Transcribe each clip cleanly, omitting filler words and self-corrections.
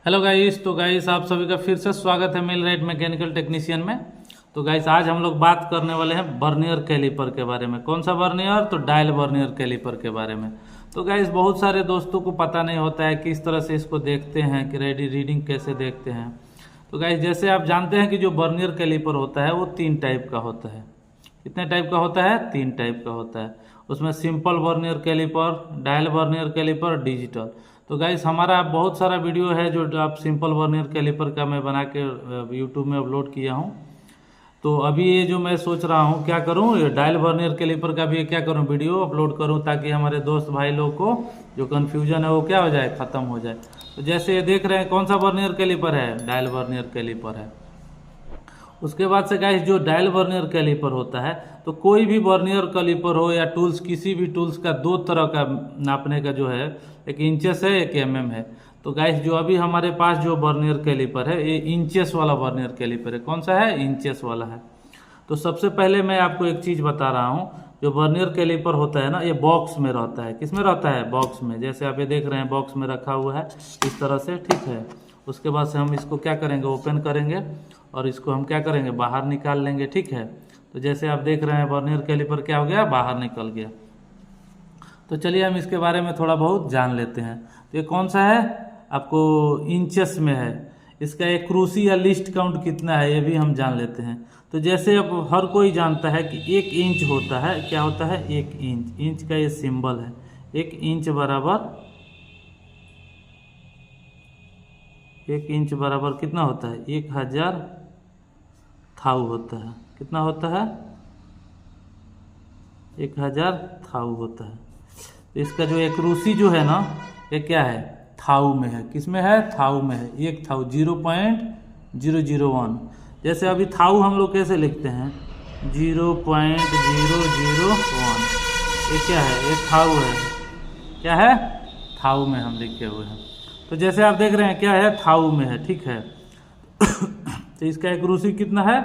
Hello guys. तो guys आप सभी का फिर से स्वागत है मिलराइट मैकेनिकल टेक्नीशियन में। तो गाइस आज हम लोग बात करने वाले हैं वर्नियर कैलिपर के बारे में। कौन सा वर्नियर? तो डायल वर्नियर कैलिपर के बारे में। तो गाइस बहुत सारे दोस्तों को पता नहीं होता है किस तरह से इसको देखते हैं कि रीडिंग कैसे देखते हैं। तो गाइस जैसे आप जानते हैं कि जो वर्नियर कैलिपर होता है वो 3 टाइप का होता है। कितने टाइप का होता है? 3 टाइप का होता है। उसमें simple vernier calliper, dial vernier calliper, digital. तो गाइस हमारा बहुत सारा वीडियो है जो आप सिंपल वर्नियर कैलिपर का मैं बना के यूट्यूब में अपलोड किया हूँ। तो अभी ये जो मैं सोच रहा हूँ क्या करूँ, ये डायल वर्नियर कैलिपर का भी क्या करूँ, वीडियो अपलोड करूँ ताकि हमारे दोस्त भाई लोग को जो कन्फ्यूजन है वो क्या हो जाए, ख़त्म हो जाए। तो जैसे ये देख रहे हैं कौन सा वर्नियर कैलिपर है? डायल वर्नियर कैलिपर है। उसके बाद से गाइस जो डायल वर्नियर कैलिपर होता है, तो कोई भी वर्नियर कैलिपर हो या टूल्स, किसी भी टूल्स का 2 तरह का नापने का जो है, एक इंचेस है एक mm है। तो गाइस जो अभी हमारे पास जो वर्नियर कैलिपर है ये इंचेस वाला वर्नियर कैलिपर है। कौन सा है? इंचेस वाला है। तो सबसे पहले मैं आपको एक चीज़ बता रहा हूँ, जो वर्नियर कैलिपर होता है ना, ये बॉक्स में रहता है। किस में रहता है? बॉक्स में। जैसे आप ये देख रहे हैं बॉक्स में रखा हुआ है इस तरह से, ठीक है। उसके बाद से हम इसको क्या करेंगे, ओपन करेंगे और इसको हम क्या करेंगे, बाहर निकाल लेंगे, ठीक है। तो जैसे आप देख रहे हैं वर्नियर कैलिपर क्या हो गया, बाहर निकल गया। तो चलिए हम इसके बारे में थोड़ा बहुत जान लेते हैं। तो ये कौन सा है? आपको इंचेस में है। इसका एक्यूरेसी या लीस्ट काउंट कितना है ये भी हम जान लेते हैं। तो जैसे अब हर कोई जानता है कि 1 इंच होता है, क्या होता है? 1 इंच। इंच का ये सिंबल है। 1 इंच बराबर, 1 इंच बराबर कितना होता है? 1000 थाउ होता है। कितना होता है? 1000 थाउ होता है। तो इसका जो एक्यूरेसी जो है ना, ये क्या है? थाउ में है। किस में है? थाउ में है। 1 थाउ 0.001। जैसे अभी थाउ हम लोग कैसे लिखते हैं? 0.001। ये क्या है? ये थाउ है। क्या है? थाउ में हम लिखे हुए हैं। तो जैसे आप देख रहे हैं क्या है? थाउ में है, ठीक है। तो इसका एक्यूरेसी कितना है?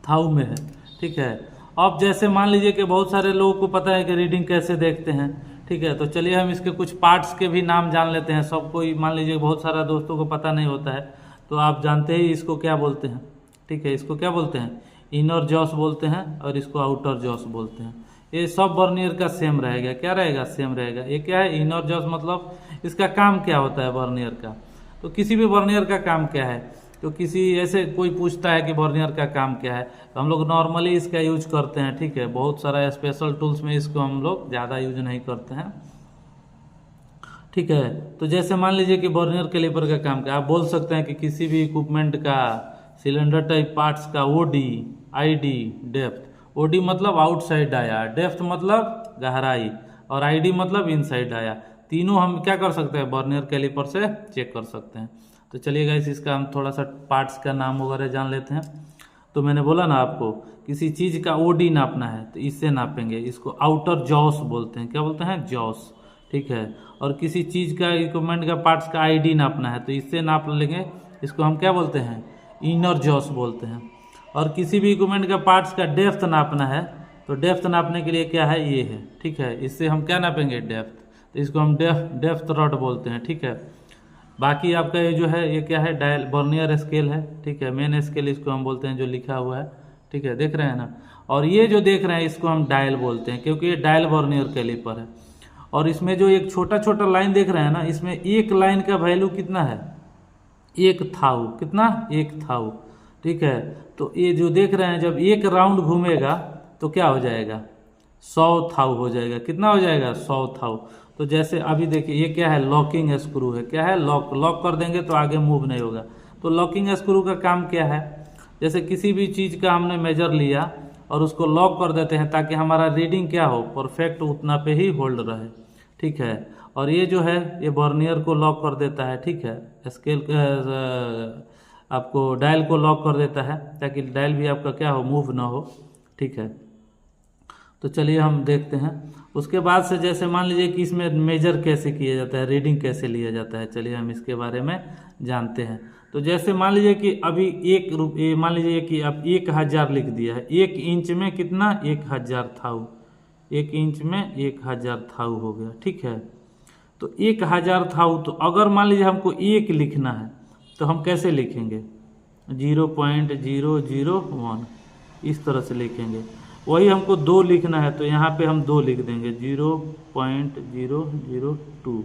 थाउ में है, ठीक है। अब जैसे मान लीजिए कि बहुत सारे लोगों को पता है कि रीडिंग कैसे देखते हैं, ठीक है। तो चलिए हम इसके कुछ पार्ट्स के भी नाम जान लेते हैं। सबको मान लीजिए बहुत सारा दोस्तों को पता नहीं होता है, तो आप जानते ही इसको क्या बोलते हैं, ठीक है। इसको क्या बोलते हैं? इनर जॉस बोलते हैं और इसको आउटर जॉस बोलते हैं। ये सब वर्नियर का सेम रहेगा। क्या रहेगा? सेम रहेगा। ये क्या है? Inner jaws. मतलब इसका काम क्या होता है वर्नियर का? तो किसी भी वर्नियर का काम क्या है? तो किसी ऐसे कोई पूछता है कि वर्नियर का काम क्या है, तो हम लोग नॉर्मली इसका यूज करते हैं, ठीक है। बहुत सारा स्पेशल टूल्स में इसको हम लोग ज़्यादा यूज नहीं करते हैं, ठीक है। तो जैसे मान लीजिए कि वर्नियर कैलिपर का काम क्या, आप बोल सकते हैं कि किसी भी इक्विपमेंट का सिलेंडर टाइप पार्ट्स का ओडी, आईडी, डेप्थ। ओडी मतलब आउटसाइड आया, डेप्थ मतलब गहराई, और आईडी मतलब इनसाइड आया। तीनों हम क्या कर सकते हैं? वर्नियर कैलिपर से चेक कर सकते हैं। तो चलिए गाइस इसका हम थोड़ा सा पार्ट्स का नाम वगैरह जान लेते हैं। तो मैंने बोला ना आपको, किसी चीज़ का ओडी नापना है तो इससे नापेंगे। इसको आउटर जॉस बोलते हैं। क्या बोलते हैं? जॉस, ठीक है। और किसी चीज़ का, इक्विपमेंट का पार्ट्स का आईडी नापना है तो इससे नाप लेंगे। इसको हम क्या बोलते हैं? इनर जॉस बोलते हैं। और किसी भी इक्विपमेंट का पार्ट्स का डेप्थ नापना है तो डेप्थ नापने के लिए क्या है? ये है, ठीक है। इससे हम क्या नापेंगे? डेप्थ। तो इसको हम डेप्थ रॉड बोलते हैं, ठीक है। बाकी आपका ये जो है ये क्या है? डायल वर्नियर स्केल है, ठीक है। मेन स्केल इसको हम बोलते हैं, जो लिखा हुआ है, ठीक है। देख रहे हैं ना। और ये जो देख रहे हैं इसको हम डायल बोलते हैं, क्योंकि ये डायल वर्नियर कैलिपर है। और इसमें जो एक छोटा छोटा लाइन देख रहे हैं ना, इसमें एक लाइन का वैल्यू कितना है? 1 थाउ। कितना? 1 थाउ, ठीक है। तो ये जो देख रहे हैं, जब एक राउंड घूमेगा तो क्या हो जाएगा? 100 थाउ हो जाएगा। कितना हो जाएगा? 100 थाउ। तो जैसे अभी देखिए ये क्या है? लॉकिंग स्क्रू है। क्या है? लॉक कर देंगे तो आगे मूव नहीं होगा। तो लॉकिंग स्क्रू का काम क्या है? जैसे किसी भी चीज़ का हमने मेजर लिया और उसको लॉक कर देते हैं ताकि हमारा रीडिंग क्या हो? परफेक्ट उतना पे ही होल्ड रहे, ठीक है। और ये जो है ये वर्नियर को लॉक कर देता है, ठीक है। स्केल आपको डायल को लॉक कर देता है ताकि डायल भी आपका क्या हो? मूव ना हो, ठीक है। तो चलिए हम देखते हैं। उसके बाद से जैसे मान लीजिए कि इसमें मेजर कैसे किया जाता है, रीडिंग कैसे लिया जाता है, चलिए हम इसके बारे में जानते हैं। तो जैसे मान लीजिए कि अभी मान लीजिए कि आप 1000 लिख दिया है। 1 इंच में कितना? 1000 थाउ। 1 इंच में 1000 थाउ हो गया, ठीक है। तो 1000 थाऊ, तो अगर मान लीजिए हमको 1 लिखना है तो हम कैसे लिखेंगे, 0.001 इस तरह से लिखेंगे। वही हमको 2 लिखना है तो यहाँ पे हम 2 लिख देंगे, 0.002,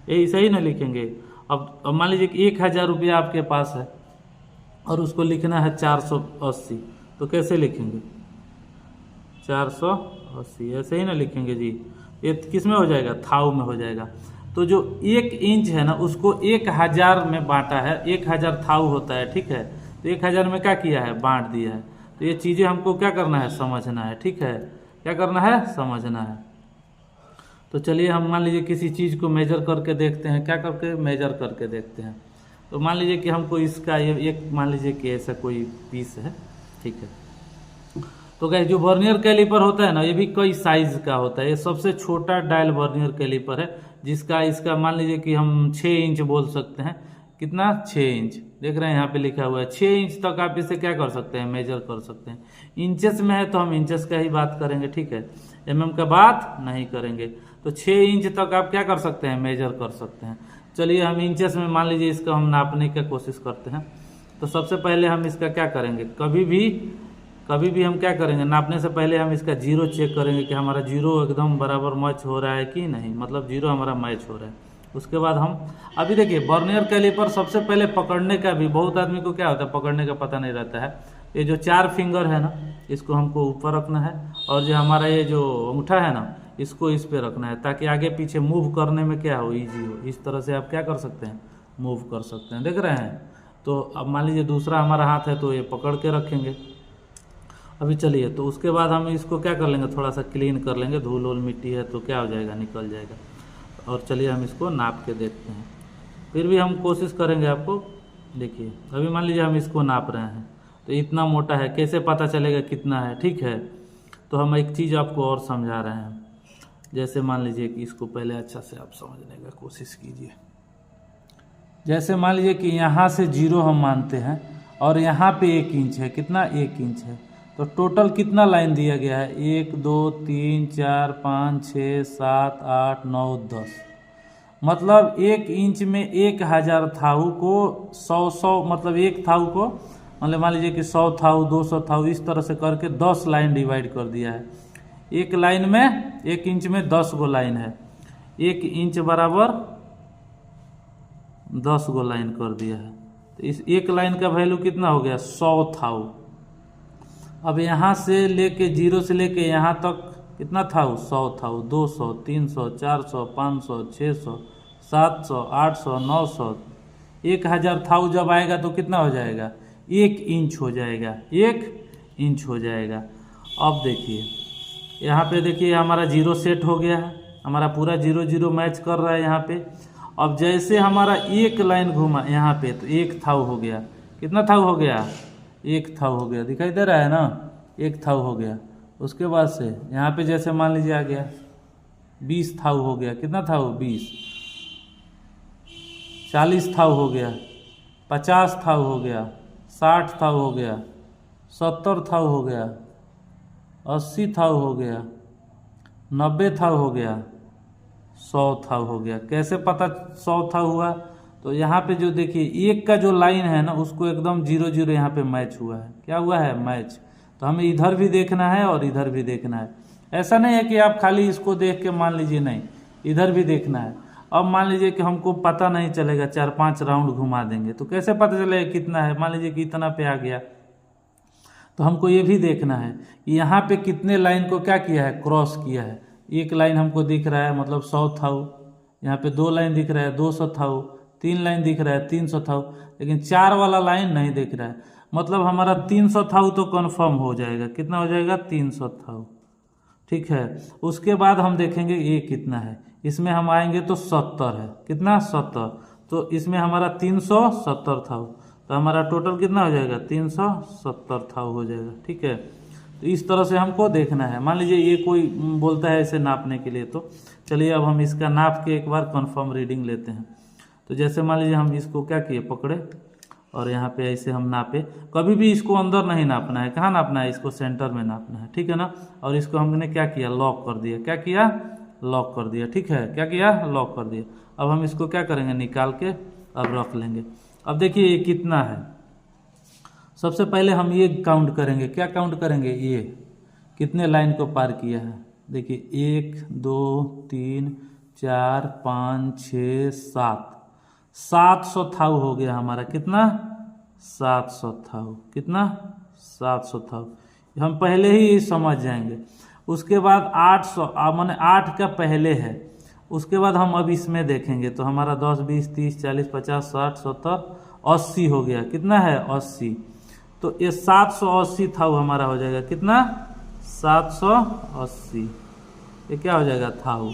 यही सही ना लिखेंगे। अब मान लीजिए कि 1000 रुपया आपके पास है और उसको लिखना है 480, तो कैसे लिखेंगे, 480, ऐसे ही ना लिखेंगे जी। ये किस में हो जाएगा, थाऊ में हो जाएगा। तो जो 1 इंच है ना उसको 1000 में बांटा है, 1000 थाऊ होता है, ठीक है। तो 1000 में क्या किया है, बांट दिया है। तो ये चीज़ें हमको क्या करना है, समझना है, ठीक है। क्या करना है, समझना है। तो चलिए हम मान लीजिए किसी चीज़ को मेजर करके देखते हैं, क्या करके, मेजर करके देखते हैं। तो मान लीजिए कि हमको इसका ये एक, मान लीजिए कि ऐसा कोई पीस है, ठीक है। तो गाइस जो वर्नियर कैलिपर होता है ना, ये भी कई साइज का होता है। ये सबसे छोटा डायल वर्नियर कैलिपर है, जिसका इसका मान लीजिए कि हम 6 इंच बोल सकते हैं। कितना, 6 इंच, देख रहे हैं यहाँ पे लिखा हुआ है 6 इंच तक आप इसे क्या कर सकते हैं, मेजर कर सकते हैं। इंचेस में है तो हम इंचेस का ही बात करेंगे, ठीक है, mm का बात नहीं करेंगे। तो 6 इंच तक आप क्या कर सकते हैं, मेजर कर सकते हैं। चलिए हम इंचेस में मान लीजिए इसका हम नापने की कोशिश करते हैं। तो सबसे पहले हम इसका क्या करेंगे, कभी भी हम क्या करेंगे, नापने से पहले हम इसका 0 चेक करेंगे कि हमारा 0 एकदम बराबर मैच हो रहा है कि नहीं, मतलब 0 हमारा मैच हो रहा है। उसके बाद हम अभी देखिए वर्नियर कैलिपर सबसे पहले पकड़ने का भी, बहुत आदमी को क्या होता है, पकड़ने का पता नहीं रहता है। ये जो 4 फिंगर है ना, इसको हमको ऊपर रखना है, और जो हमारा ये जो अंगूठा है ना, इसको इस पे रखना है, ताकि आगे पीछे मूव करने में क्या हो, ईजी हो। इस तरह से आप क्या कर सकते हैं, मूव कर सकते हैं, देख रहे हैं। तो अब मान लीजिए दूसरा हमारा हाथ है तो ये पकड़ के रखेंगे। अभी चलिए, तो उसके बाद हम इसको क्या कर लेंगे, थोड़ा सा क्लीन कर लेंगे, धूल वूल मिट्टी है तो क्या हो जाएगा, निकल जाएगा। और चलिए हम इसको नाप के देखते हैं। फिर भी हम कोशिश करेंगे आपको, देखिए अभी मान लीजिए हम इसको नाप रहे हैं तो इतना मोटा है, कैसे पता चलेगा कितना है, ठीक है। तो हम एक चीज़ आपको और समझा रहे हैं। जैसे मान लीजिए कि इसको पहले अच्छा से आप समझने का कोशिश कीजिए। जैसे मान लीजिए कि यहाँ से 0 हम मानते हैं और यहाँ पे 1 इंच है, कितना, 1 इंच है। तो टोटल कितना लाइन दिया गया है, 1 2 3 4 5 6 7 8 9 10, मतलब 1 इंच में 1000 थाऊ को 100 मतलब 1 थाऊ को मतलब मान लीजिए कि 100 थाऊ 200 थाऊ इस तरह से करके 10 लाइन डिवाइड कर दिया है। एक लाइन में 1 इंच में 10 गो लाइन है, 1 इंच बराबर 10 गो लाइन कर दिया है। तो इस एक लाइन का वैल्यू कितना हो गया, 100 थाऊ। अब यहाँ से लेके 0 से लेके यहाँ तक कितना थाऊ, 100 थाऊ, 200 300 400 500 600 700 800 900, 1000 थाऊ जब आएगा तो कितना हो जाएगा, 1 इंच हो जाएगा, 1 इंच हो जाएगा। अब देखिए यहाँ पे देखिए हमारा 0 सेट हो गया है, हमारा पूरा 0 0 मैच कर रहा है यहाँ पे। अब जैसे हमारा एक लाइन घूमा यहाँ पे तो 1 थाऊ हो गया, कितना थाऊ हो गया, 1 थाऊ हो गया, दिखाई दे रहा है ना, 1 थाऊ हो गया। उसके बाद से यहाँ पे जैसे मान लीजिए आ गया 20 थाऊ हो गया, कितना थाऊ, 20, 40 थाऊ हो गया, 50 थाऊ हो गया, 60 थाऊ हो गया, 70 थाऊ हो गया, 80 थाऊ हो गया, 90 थाऊ हो गया, 100 थाऊ हो गया। कैसे पता 100 थाऊ हुआ, तो यहाँ पे जो देखिए 1 का जो लाइन है ना उसको एकदम 0 0 यहाँ पे मैच हुआ है, क्या हुआ है, मैच। तो हमें इधर भी देखना है और इधर भी देखना है। ऐसा नहीं है कि आप खाली इसको देख के मान लीजिए, नहीं, इधर भी देखना है। अब मान लीजिए कि हमको पता नहीं चलेगा, 4-5 राउंड घुमा देंगे तो कैसे पता चलेगा कितना है, मान लीजिए कि इतना पे आ गया। तो हमको ये भी देखना है कि यहाँ पे कितने लाइन को क्या किया है, क्रॉस किया है। 1 लाइन हमको दिख रहा है मतलब 100 थाऊ, यहाँ पे 2 लाइन दिख रहा है 200 थाऊ, 3 लाइन दिख रहा है 300 थाऊ, लेकिन 4 वाला लाइन नहीं दिख रहा है, मतलब हमारा 300 थाऊ तो कंफर्म हो जाएगा। कितना हो जाएगा, 300 थाऊ, ठीक है। उसके बाद हम देखेंगे ये कितना है, इसमें हम आएंगे तो 70 है, कितना, 70, तो इसमें हमारा 370 थाऊ, तो हमारा टोटल कितना हो जाएगा, 370 थाऊ हो जाएगा, ठीक है। तो इस तरह से हमको देखना है। मान लीजिए ये कोई बोलता है इसे नापने के लिए, तो चलिए अब हम इसका नाप के एक बार कंफर्म रीडिंग लेते हैं। तो जैसे मान लीजिए हम इसको क्या किए, पकड़े और यहाँ पे ऐसे हम नापे। कभी भी इसको अंदर नहीं नापना है, कहाँ नापना है, इसको सेंटर में नापना है, ठीक है ना। और इसको हमने क्या किया, लॉक कर दिया, क्या किया, लॉक कर दिया। ठीक है, क्या किया, लॉक कर दिया। अब हम इसको क्या करेंगे, निकाल के अब रख लेंगे। अब देखिए ये कितना है, सबसे पहले हम ये काउंट करेंगे। क्या काउंट करेंगे, ये कितने लाइन को पार किया है। देखिए 1 2 3 4 5 6 7, 700 थाउ हो गया हमारा। कितना, 700 थाउ। कितना, 700 थाउ। हम पहले ही समझ जाएंगे। उसके बाद 800 माने 8 का पहले है। उसके बाद हम अब इसमें देखेंगे तो हमारा 10 20 30 40 50 60 70 80 हो गया। कितना है, 80। तो ये 780 थाउ हमारा हो जाएगा। कितना, 780। ये क्या हो जाएगा, थाउ।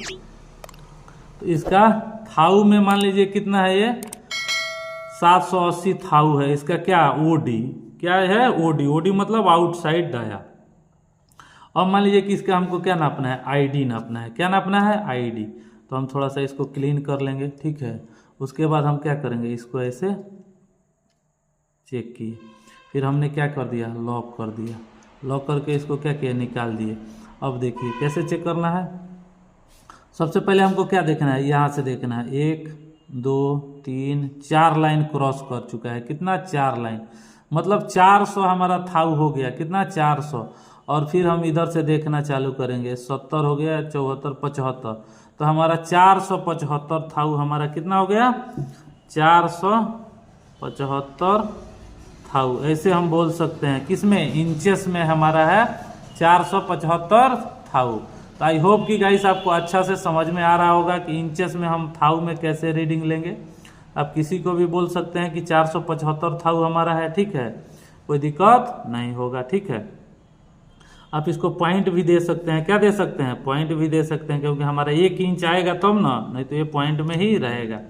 तो इसका थाउ में मान लीजिए कितना है, ये 780 थाउ है। इसका क्या, ओडी। क्या है, ओडी। ओडी मतलब आउटसाइड डाया। अब मान लीजिए कि इसका हमको क्या नापना है, आईडी नापना है। क्या नापना है, आईडी। तो हम थोड़ा सा इसको क्लीन कर लेंगे। ठीक है, उसके बाद हम क्या करेंगे, इसको ऐसे चेक किए। फिर हमने क्या कर दिया, लॉक कर दिया। लॉक करके इसको क्या किया, निकाल दिए। अब देखिए कैसे चेक करना है। सबसे पहले हमको क्या देखना है, यहाँ से देखना है 1 2 3 4 लाइन क्रॉस कर चुका है। कितना, 4 लाइन, मतलब 400 हमारा थाउ हो गया। कितना, 400। और फिर हम इधर से देखना चालू करेंगे। 70 हो गया, 74 75, तो हमारा 475 थाउ हमारा कितना हो गया, 475 थाउ। ऐसे हम बोल सकते हैं, किसमें, इंचेस में हमारा है 475 थाउ। तो आई होप कि गाइस आपको अच्छा से समझ में आ रहा होगा कि इंचेस में हम थाउ में कैसे रीडिंग लेंगे। आप किसी को भी बोल सकते हैं कि 475 थाउ हमारा है। ठीक है, कोई दिक्कत नहीं होगा। ठीक है, आप इसको पॉइंट भी दे सकते हैं। क्या दे सकते हैं, पॉइंट भी दे सकते हैं, क्योंकि हमारा 1 इंच आएगा तब ना, नहीं तो ये पॉइंट में ही रहेगा।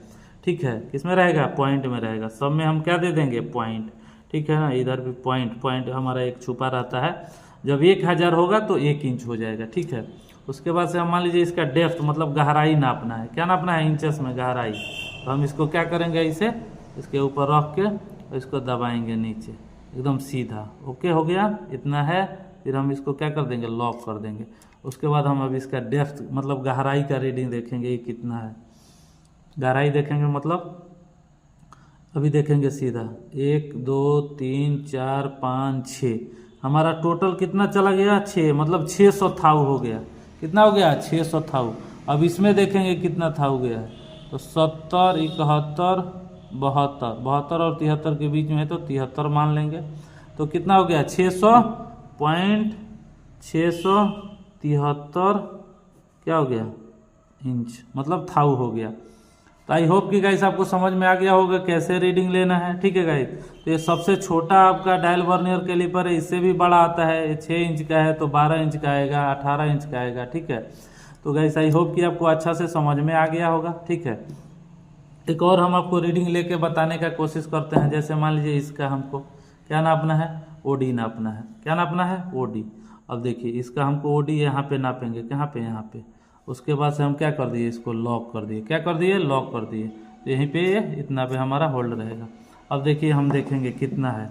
ठीक है, किसमें रहेगा, पॉइंट में रहेगा। सब में हम क्या दे देंगे, पॉइंट। ठीक है ना, इधर भी पॉइंट। पॉइंट हमारा एक छुपा रहता है। जब 1000 होगा तो 1 इंच हो जाएगा। ठीक है, उसके बाद से हम मान लीजिए इसका डेप्थ मतलब गहराई नापना है। क्या नापना है, इंचेस में गहराई। तो हम इसको क्या करेंगे, इसे इसके ऊपर रख के इसको दबाएंगे नीचे, एकदम सीधा। ओके, हो गया, इतना है। फिर हम इसको क्या कर देंगे, लॉक कर देंगे। उसके बाद हम अब इसका डेप्थ मतलब गहराई का रीडिंग देखेंगे, ये कितना है। गहराई देखेंगे मतलब अभी देखेंगे सीधा 1 2 3 4 5 6, हमारा टोटल कितना चला गया, 6, मतलब 600 थाउ हो गया। कितना हो गया, 600 थाउ। अब इसमें देखेंगे कितना थाउ गया है, तो 70 71 72, 72 और 73 के बीच में है तो 73 मान लेंगे। तो कितना हो गया, 600.673 क्या हो गया, इंच, मतलब थाउ हो गया। तो आई होप कि गाइस आपको समझ में आ गया होगा कैसे रीडिंग लेना है। ठीक है गाइस, तो ये सबसे छोटा आपका डायल वर्नियर कैलिपर है, इससे भी बड़ा आता है। ये 6 इंच का है तो 12 इंच का आएगा, 18 इंच का आएगा। ठीक है, तो गाइस आई होप कि आपको अच्छा से समझ में आ गया होगा। ठीक है, एक और हम आपको रीडिंग लेके बताने का कोशिश करते हैं। जैसे मान लीजिए इसका हमको क्या नापना है, ओडी नापना है। क्या नापना है, ओडी। अब देखिए इसका हमको ओडी यहाँ पे नापेंगे, कहाँ पे, यहाँ पे। उसके बाद से हम क्या कर दिए, इसको लॉक कर दिए। क्या कर दिए, लॉक कर दिए। तो यहीं पे इतना पे हमारा होल्ड रहेगा। अब देखिए हम देखेंगे कितना है,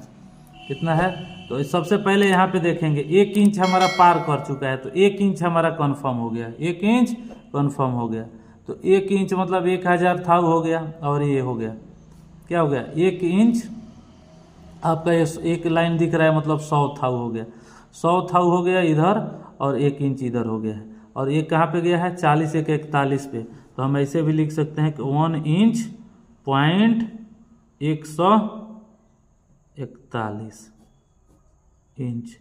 कितना है। तो सबसे पहले यहाँ पे देखेंगे 1 इंच हमारा पार कर चुका है, तो 1 इंच हमारा कन्फर्म हो गया, 1 इंच कन्फर्म हो गया। तो 1 इंच मतलब 1000 थाउ हो गया। और ये हो गया, क्या हो गया, 1 इंच आपका एक लाइन दिख रहा है, मतलब 100 थाउ हो गया। 100 थाउ हो गया इधर, और 1 इंच इधर हो गया है। और ये कहाँ पे गया है, 40 1 41 पे। तो हम ऐसे भी लिख सकते हैं कि 1 इंच पॉइंट 141 इंच,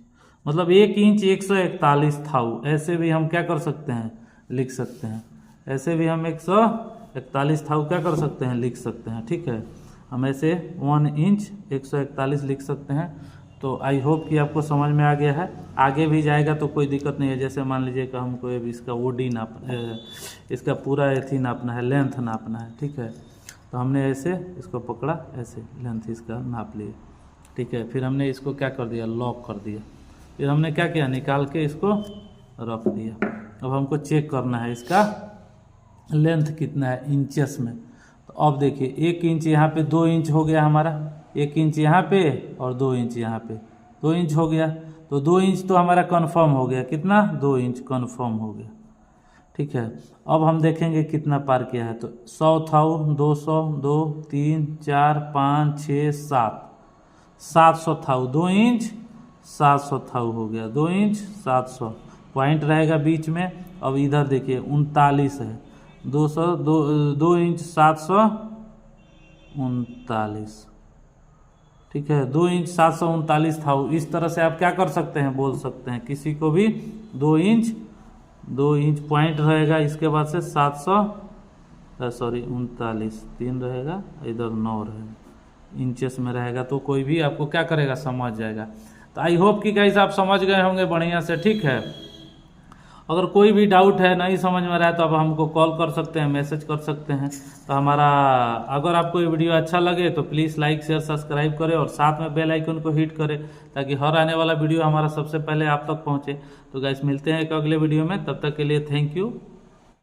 मतलब 1 इंच 141 थाउ। ऐसे भी हम क्या कर सकते हैं, लिख सकते हैं। ऐसे भी हम 141 थाउ क्या कर सकते हैं, लिख सकते हैं। ठीक है, हम ऐसे 1 इंच 141 लिख सकते हैं। तो आई होप कि आपको समझ में आ गया है। आगे भी जाएगा तो कोई दिक्कत नहीं है। जैसे मान लीजिए कि हमको इसका ओडी इसका पूरा एथी नापना है, लेंथ नापना है। ठीक है, तो हमने ऐसे इसको पकड़ा, ऐसे लेंथ इसका नाप लिए। ठीक है, फिर हमने इसको क्या कर दिया, लॉक कर दिया। फिर हमने क्या किया, निकाल के इसको रख दिया। अब हमको चेक करना है इसका लेंथ कितना है इंचेस में। तो अब देखिए 1 इंच यहाँ पे 2 इंच हो गया हमारा, 1 इंच यहाँ पे और 2 इंच यहाँ पे, 2 इंच हो गया। तो 2 इंच तो हमारा कन्फर्म हो गया। कितना, 2 इंच कन्फर्म हो गया। ठीक है। अब हम देखेंगे कितना पार किया है, तो 100 थाउ, 200, 2, 3, 4, 5, 6, 7, 700 थाउ, 2 इंच 700 थाउ हो गया, 2 इंच 700, पॉइंट रहेगा बीच में। अब इधर देखिए 39 है, 200, 2 इंच 739, ठीक है, 2 इंच 739 थाउ। इस तरह से आप क्या कर सकते हैं, बोल सकते हैं किसी को भी 2 इंच पॉइंट रहेगा, इसके बाद से 39, 3 रहेगा, इधर 9 रहेगा, इंचेस में रहेगा, तो कोई भी आपको क्या करेगा, समझ जाएगा। तो आई होप कि गाइस आप समझ गए होंगे बढ़िया से, ठीक है। अगर कोई भी डाउट है, नहीं समझ में रहा है, तो आप हमको कॉल कर सकते हैं, मैसेज कर सकते हैं। तो हमारा, अगर आपको ये वीडियो अच्छा लगे तो प्लीज़ लाइक शेयर सब्सक्राइब करें और साथ में बेल आइकन को हिट करें, ताकि हर आने वाला वीडियो हमारा सबसे पहले आप तक पहुंचे। तो गाइस मिलते हैं एक अगले वीडियो में, तब तक के लिए थैंक यू।